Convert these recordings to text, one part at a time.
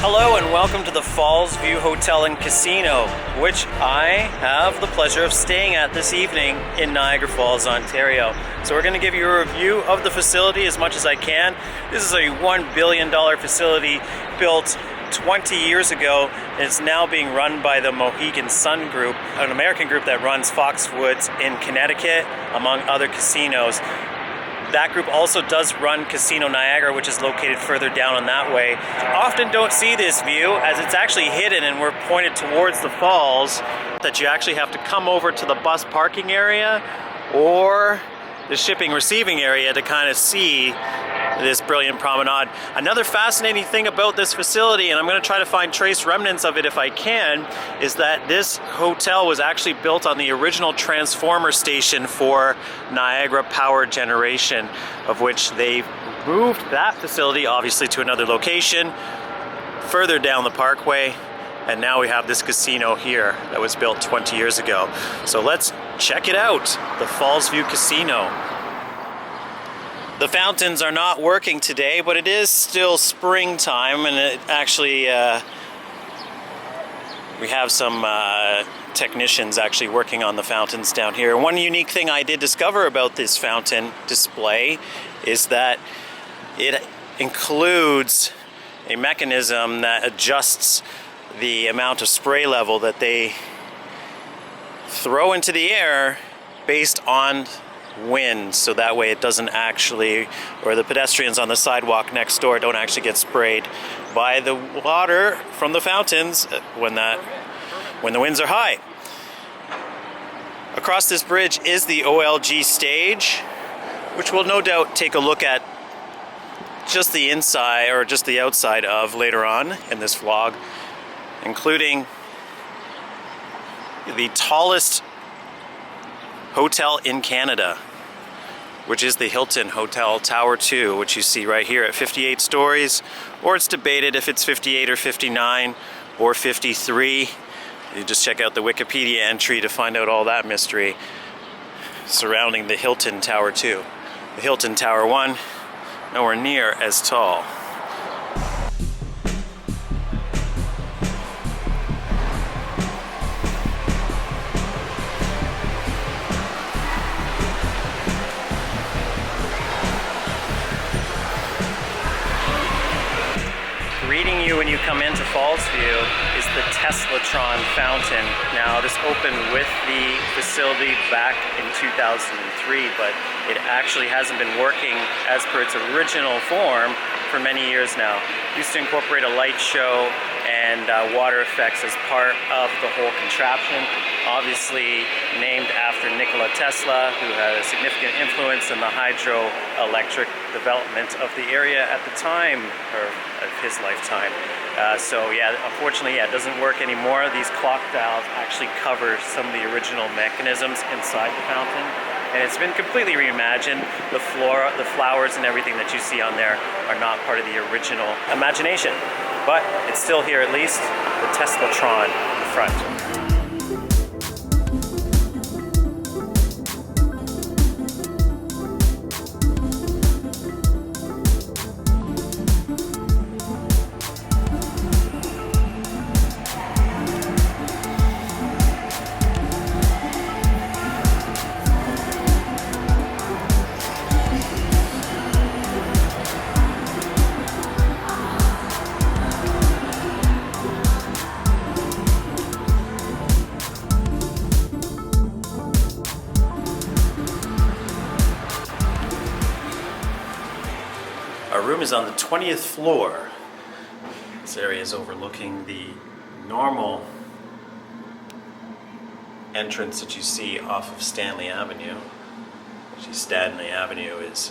Hello and welcome to the Fallsview Hotel and Casino, which I have the pleasure of staying at this evening in Niagara Falls, Ontario. So we're going to give you a review of the facility as much as I can. This is a $1 billion facility built 20 years ago. It's now being run by the Mohegan Sun Group, an American group that runs Foxwoods in Connecticut, among other casinos. That group also does run Casino Niagara, which is located further down on that way. Often don't see this view as it's actually hidden and we're pointed towards the falls, that you actually have to come over to the bus parking area or the shipping receiving area to kind of see this brilliant promenade. Another fascinating thing about this facility, and I'm going to try to find trace remnants of it if I can, is that this hotel was actually built on the original transformer station for Niagara power generation, of which they moved that facility obviously to another location further down the parkway, and now we have this casino here that was built 20 years ago. So let's check it out, the Fallsview Casino. The fountains are not working today, but it is still springtime, and it actually we have some technicians actually working on the fountains down here. One unique thing I did discover about this fountain display is that it includes a mechanism that adjusts the amount of spray level that they throw into the air based on wind, so that way it doesn't actually, or the pedestrians on the sidewalk next door don't actually get sprayed by the water from the fountains when the winds are high. Across this bridge is the OLG stage, which we'll no doubt take a look at just the inside or just the outside of later on in this vlog, including the tallest hotel in Canada, which is the Hilton Hotel Tower 2, which you see right here at 58 stories, or it's debated if it's 58 or 59 or 53. You just check out the Wikipedia entry to find out all that mystery surrounding the Hilton Tower 2. The Hilton Tower 1, nowhere near as tall. Greeting you when you come into Fallsview is the Teslatron fountain. Now, this opened with the facility back in 2003, but it actually hasn't been working as per its original form for many years now. It used to incorporate a light show and water effects as part of the whole contraption. Obviously named after Nikola Tesla, who had a significant influence in the hydroelectric development of the area at the time, or of his lifetime. So yeah, unfortunately, it doesn't work anymore. These clock dials actually cover some of the original mechanisms inside the fountain, and it's been completely reimagined. The flora, the flowers, and everything that you see on there are not part of the original imagination, but it's still here at least, the Teslatron in the front. Our room is on the 20th floor. This area is overlooking the normal entrance that you see off of Stanley Avenue. Actually, Stanley Avenue is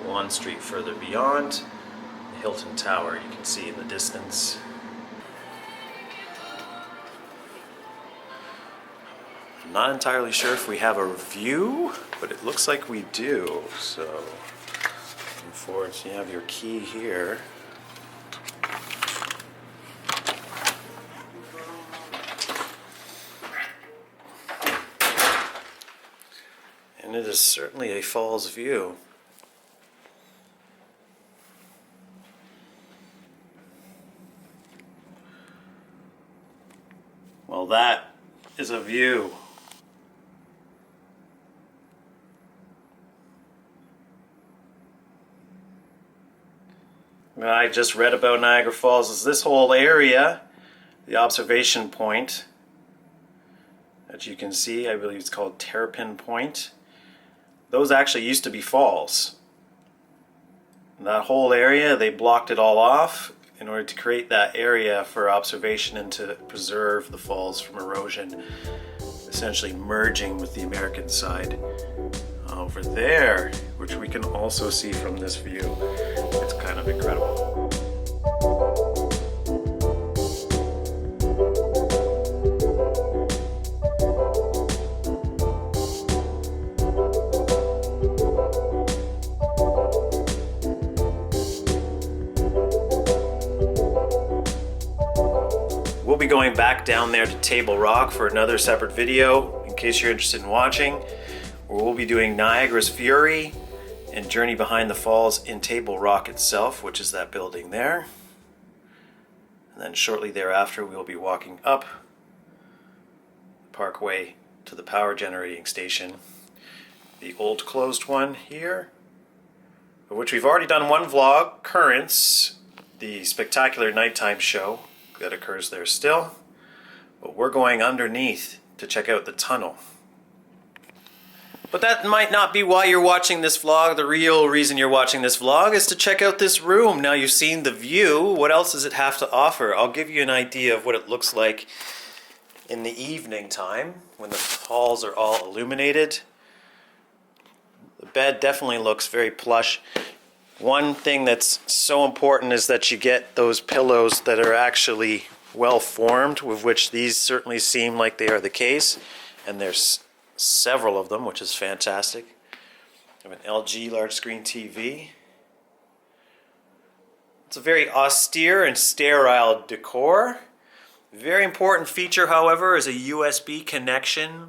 one street further beyond the Hilton Tower, you can see in the distance. I'm not entirely sure if we have a view, but it looks like we do. So, looking forward, so you have your key here. And it is certainly a falls view. Well, that is a view. What I just read about Niagara Falls is this whole area, the observation point that you can see, I believe it's called Terrapin Point. Those actually used to be falls. That whole area, they blocked it all off in order to create that area for observation and to preserve the falls from erosion, essentially merging with the American side over there, which we can also see from this view. It's kind of incredible. We'll be going back down there to Table Rock for another separate video in case you're interested in watching, where we'll be doing Niagara's Fury and Journey Behind the Falls in Table Rock itself, which is that building there. And then shortly thereafter we'll be walking up the parkway to the power generating station, the old closed one here, of which we've already done one vlog, Currents, the spectacular nighttime show that occurs there still, but we're going underneath to check out the tunnel. But that might not be why you're watching this vlog. The real reason you're watching this vlog is to check out this room. Now you've seen the view, what else does it have to offer? I'll give you an idea of what it looks like in the evening time when the halls are all illuminated. The bed definitely looks very plush. One thing that's so important is that you get those pillows that are actually well formed, with which these certainly seem like they are the case, and there's several of them, which is fantastic. I have an LG large screen TV. It's a very austere and sterile decor. Very important feature, however, is a USB connection.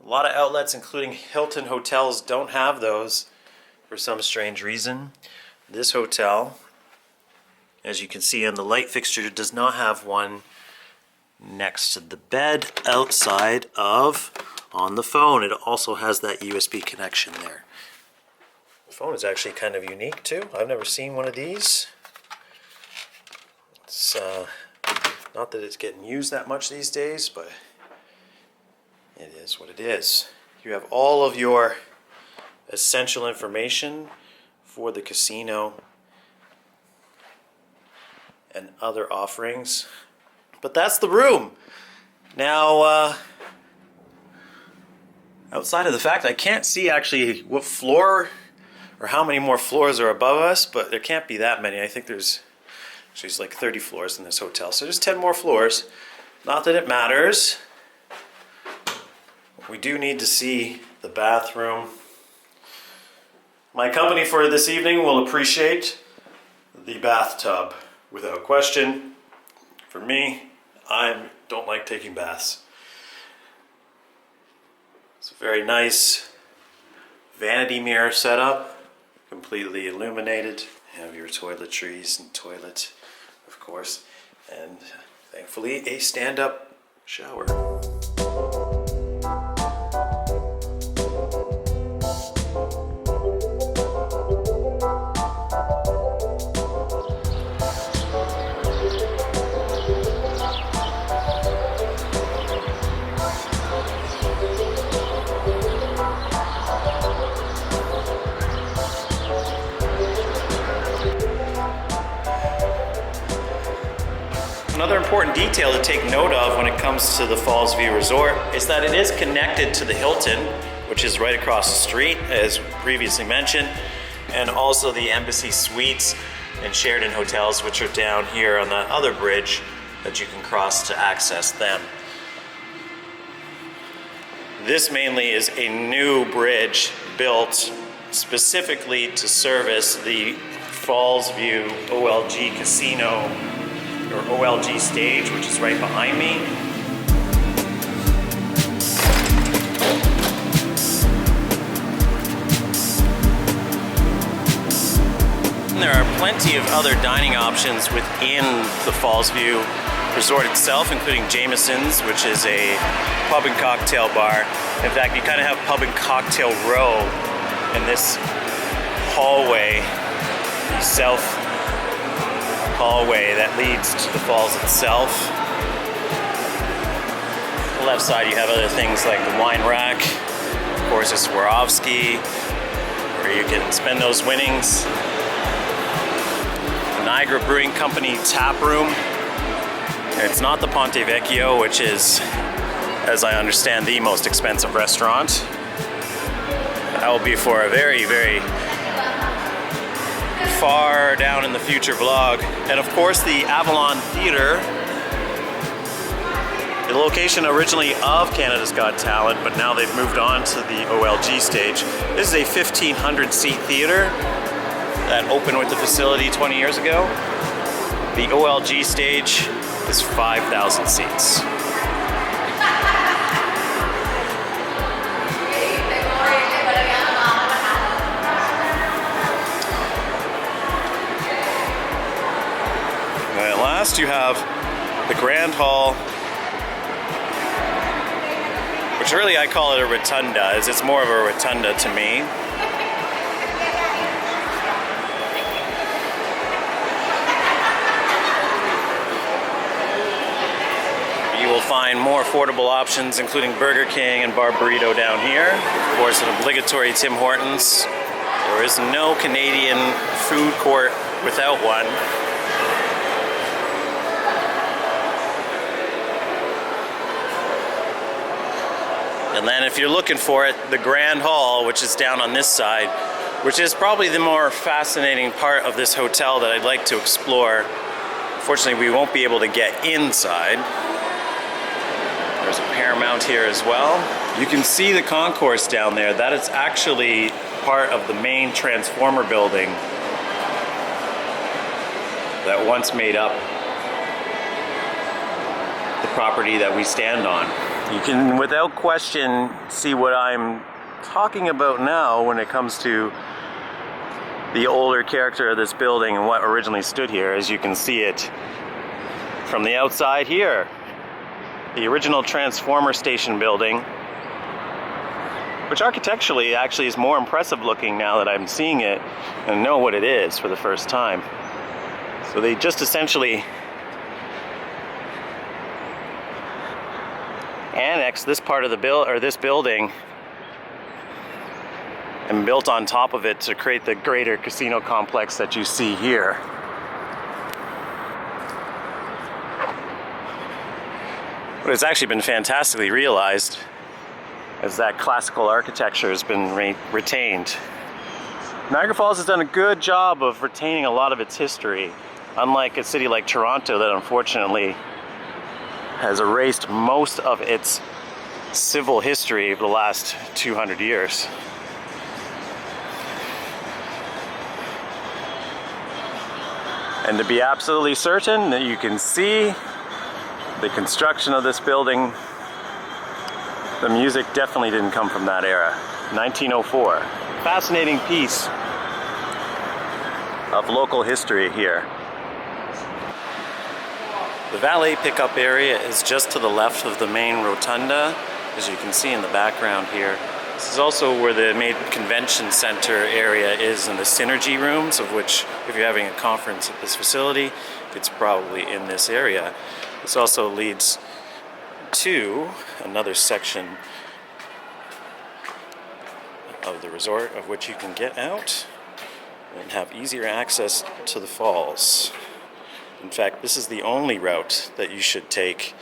A lot of outlets, including Hilton hotels, don't have those for some strange reason. This hotel, as you can see on the light fixture, does not have one next to the bed outside of on the phone. It also has that USB connection there. The phone is actually kind of unique too. I've never seen one of these. It's not that it's getting used that much these days, but it is what it is. You have all of your essential information for the casino and other offerings. But that's the room. Now, outside of the fact I can't see actually what floor or how many more floors are above us, but there can't be that many. I think there's like 30 floors in this hotel, so there's 10 more floors. Not that it matters. We do need to see the bathroom. My company for this evening will appreciate the bathtub without question. For me, I don't like taking baths. It's a very nice vanity mirror setup, completely illuminated. You have your toiletries and toilet, of course, and thankfully a stand-up shower. Another important detail to take note of when it comes to the Fallsview Resort is that it is connected to the Hilton, which is right across the street, as previously mentioned, and also the Embassy Suites and Sheraton hotels, which are down here on that other bridge that you can cross to access them. This mainly is a new bridge built specifically to service the Fallsview OLG Casino or OLG stage, which is right behind me. And there are plenty of other dining options within the Fallsview resort itself, including Jameson's, which is a pub and cocktail bar. In fact, you kind of have pub and cocktail row in this hallway, the south hallway that leads to the falls itself. On the left side, you have other things like the wine rack. Of course, a Swarovski, where you can spend those winnings. The Niagara Brewing Company tap room. It's not the Ponte Vecchio, which is, as I understand, the most expensive restaurant. That will be for a very, very far down in the future vlog. And of course, the Avalon Theatre, the location originally of Canada's Got Talent, but now they've moved on to the OLG stage. This is a 1,500 seat theater that opened with the facility 20 years ago. The OLG stage is 5,000 seats. And last you have the Grand Hall, which really I call it a rotunda, as it's more of a rotunda to me. You will find more affordable options, including Burger King and Bar Burrito down here. Of course, an obligatory Tim Hortons. There is no Canadian food court without one. And then if you're looking for it, the Grand Hall, which is down on this side, which is probably the more fascinating part of this hotel that I'd like to explore. Unfortunately, we won't be able to get inside. There's a Paramount here as well. You can see the concourse down there. That is actually part of the main transformer building that once made up the property that we stand on. You can, without question, see what I'm talking about now when it comes to the older character of this building and what originally stood here, as you can see it from the outside here. The original transformer station building, which architecturally actually is more impressive looking now that I'm seeing it and know what it is for the first time. So they just essentially annexed this part of the this building and built on top of it to create the greater casino complex that you see here. But it's actually been fantastically realized, as that classical architecture has been retained. Niagara Falls has done a good job of retaining a lot of its history, unlike a city like Toronto that unfortunately has erased most of its civil history of the last 200 years. And to be absolutely certain that you can see the construction of this building, the music definitely didn't come from that era. 1904. Fascinating piece of local history here. The valet pickup area is just to the left of the main rotunda, as you can see in the background here. This is also where the main convention center area is, in the Synergy rooms, of which, if you're having a conference at this facility, it's probably in this area. This also leads to another section of the resort, of which you can get out and have easier access to the falls. In fact, this is the only route that you should take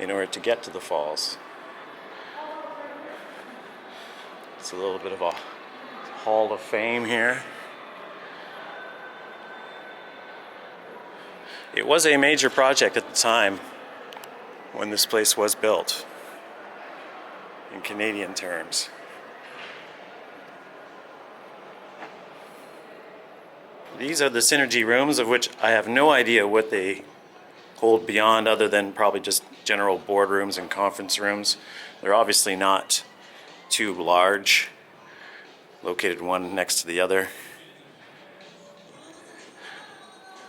in order to get to the falls. It's a little bit of a hall of fame here. It was a major project at the time when this place was built, in Canadian terms. These are the Synergy rooms, of which I have no idea what they hold beyond, other than probably just general boardrooms and conference rooms. They're obviously not too large, located one next to the other.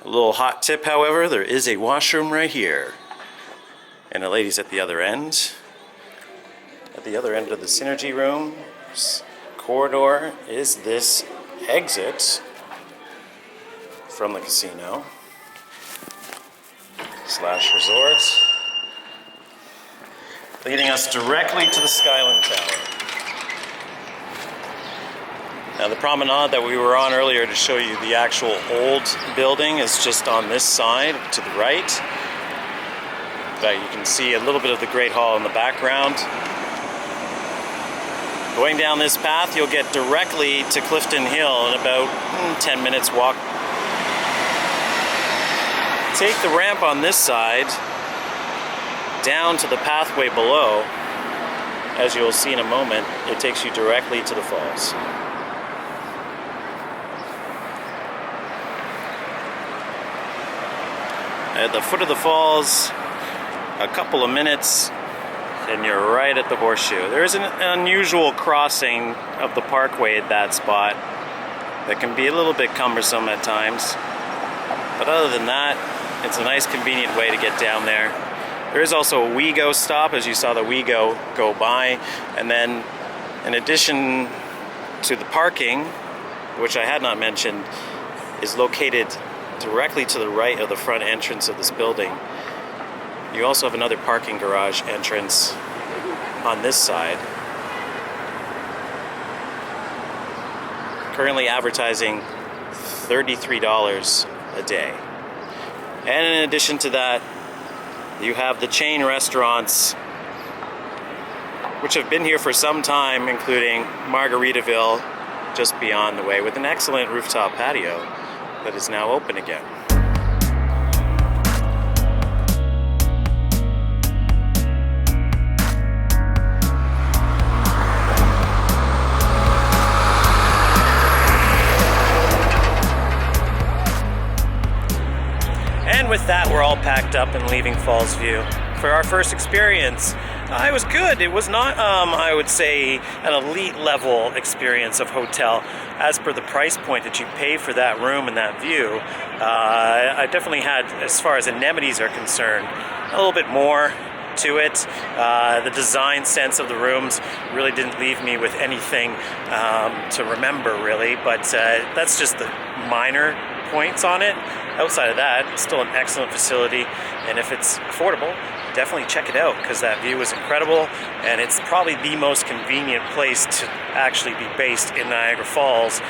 A little hot tip, however, there is a washroom right here. And the ladies at the other end. At the other end of the Synergy room corridor is this exit from the casino / resort, leading us directly to the Skyline Tower. Now the promenade that we were on earlier to show you the actual old building is just on this side to the right. But you can see a little bit of the Great Hall in the background. Going down this path, you'll get directly to Clifton Hill in about 10 minutes walk. Take the ramp on this side down to the pathway below. As you'll see in a moment, it takes you directly to the falls. At the foot of the falls, a couple of minutes, and you're right at the horseshoe. There is an unusual crossing of the parkway at that spot that can be a little bit cumbersome at times. But other than that, it's a nice convenient way to get down there. There is also a WeGo stop, as you saw the WeGo go by. And then in addition to the parking, which I had not mentioned, is located directly to the right of the front entrance of this building. You also have another parking garage entrance on this side. Currently advertising $33 a day. And in addition to that, you have the chain restaurants, which have been here for some time, including Margaritaville, just beyond the way, with an excellent rooftop patio that is now open again. And with that, we're all packed up and leaving Fallsview for our first experience. It was good. It was not, I would say, an elite level experience of hotel as per the price point that you pay for that room and that view. I definitely had, as far as amenities are concerned, a little bit more to it. The design sense of the rooms really didn't leave me with anything to remember, really, but that's just the minor points on it. Outside of that, it's still an excellent facility, and if it's affordable, definitely check it out, because that view is incredible, and it's probably the most convenient place to actually be based in Niagara Falls,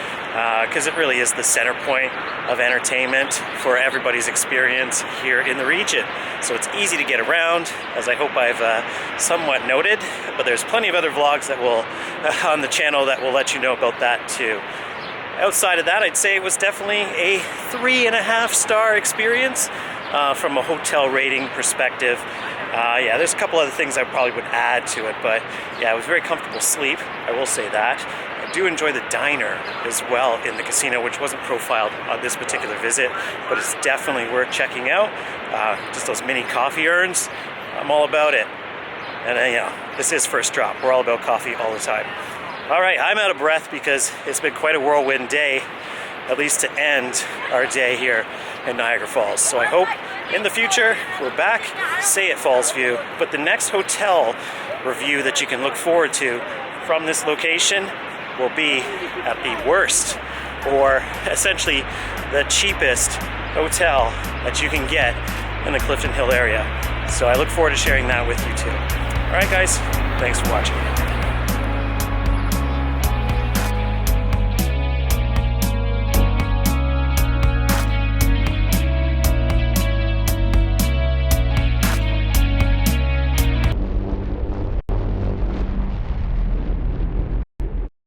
because it really is the center point of entertainment for everybody's experience here in the region. So it's easy to get around, as I hope I've somewhat noted, but there's plenty of other vlogs that will on the channel that will let you know about that too. Outside of that, I'd say it was definitely a 3.5-star experience from a hotel rating perspective. Yeah, there's a couple other things I probably would add to it, but yeah, it was very comfortable sleep, I will say that. I do enjoy the diner as well in the casino, which wasn't profiled on this particular visit, but it's definitely worth checking out. Just those mini coffee urns, I'm all about it. And you know, this is First Drop. We're all about coffee all the time. All right, I'm out of breath because it's been quite a whirlwind day, at least to end our day here in Niagara Falls. So I hope in the future we're back, stay at Fallsview, but the next hotel review that you can look forward to from this location will be at the worst, or essentially the cheapest hotel that you can get in the Clifton Hill area. So I look forward to sharing that with you too. All right, guys, thanks for watching.